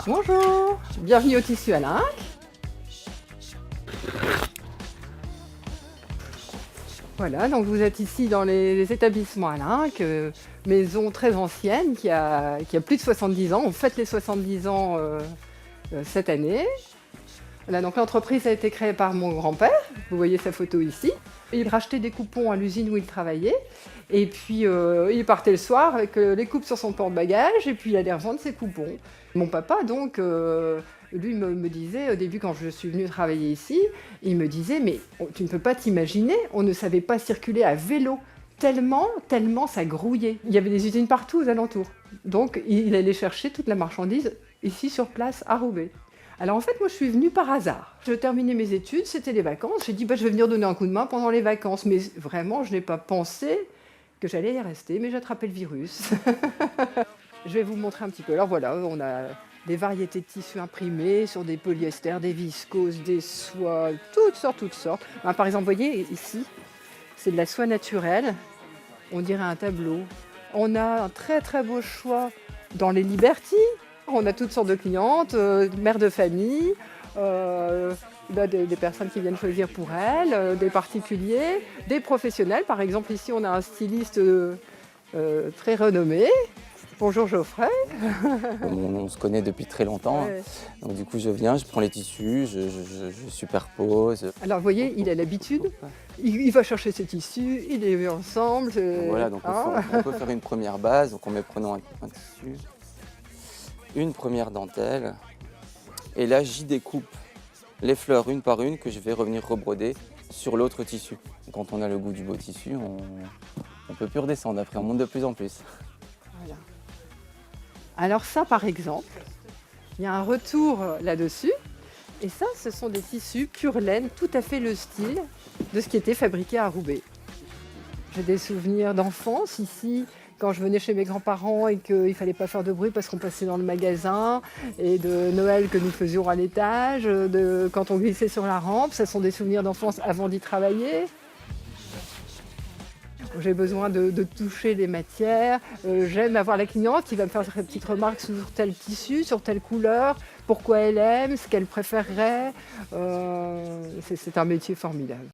Bonjour, bienvenue au Tissu Alinck. Voilà, donc vous êtes ici dans les établissements Alinck, maison très ancienne qui a plus de 70 ans. On fête les 70 ans cette année. Voilà, donc l'entreprise a été créée par mon grand-père, vous voyez sa photo ici. Il rachetait des coupons à l'usine où il travaillait, et puis il partait le soir avec les coupes sur son porte-bagages, et puis il allait revendre ses coupons. Mon papa, donc, lui me disait, au début quand je suis venue travailler ici, il me disait « mais tu ne peux pas t'imaginer, on ne savait pas circuler à vélo, tellement ça grouillait ». Il y avait des usines partout aux alentours, donc il allait chercher toute la marchandise ici sur place à Roubaix. Alors en fait, moi je suis venue par hasard. Je terminais mes études, c'était les vacances, j'ai dit je vais venir donner un coup de main pendant les vacances, mais vraiment je n'ai pas pensé que j'allais y rester, mais j'ai attrapé le virus. Je vais vous montrer un petit peu. Alors voilà, on a des variétés de tissus imprimés sur des polyesters, des viscoses, des soies, toutes sortes. Par exemple, vous voyez ici, c'est de la soie naturelle, on dirait un tableau. On a un très beau choix dans les Liberty. On a toutes sortes de clientes, mères de famille, des personnes qui viennent choisir pour elles, des particuliers, des professionnels. Par exemple, ici, on a un styliste très renommé. Bonjour Geoffrey. On se connaît depuis très longtemps, Ouais. donc du coup je viens, je prends les tissus, je superpose. Alors vous voyez, il a l'habitude, il va chercher ses tissus, il les met ensemble. Donc voilà, donc on peut faire une première base, donc prenant un tissu, une première dentelle, et là j'y découpe les fleurs une par une que je vais revenir rebroder sur l'autre tissu. Quand on a le goût du beau tissu, on ne peut plus redescendre, après on monte de plus en plus. Voilà. Alors ça, par exemple, il y a un retour là-dessus. Et ça, ce sont des tissus pure laine, tout à fait le style de ce qui était fabriqué à Roubaix. J'ai des souvenirs d'enfance ici, quand je venais chez mes grands-parents et qu'il ne fallait pas faire de bruit parce qu'on passait dans le magasin, et de Noël que nous faisions à l'étage, quand on glissait sur la rampe. Ce sont des souvenirs d'enfance avant d'y travailler. J'ai besoin de toucher les matières, j'aime avoir la cliente qui va me faire des petites remarques sur tel tissu, sur telle couleur, pourquoi elle aime, ce qu'elle préférerait. C'est un métier formidable.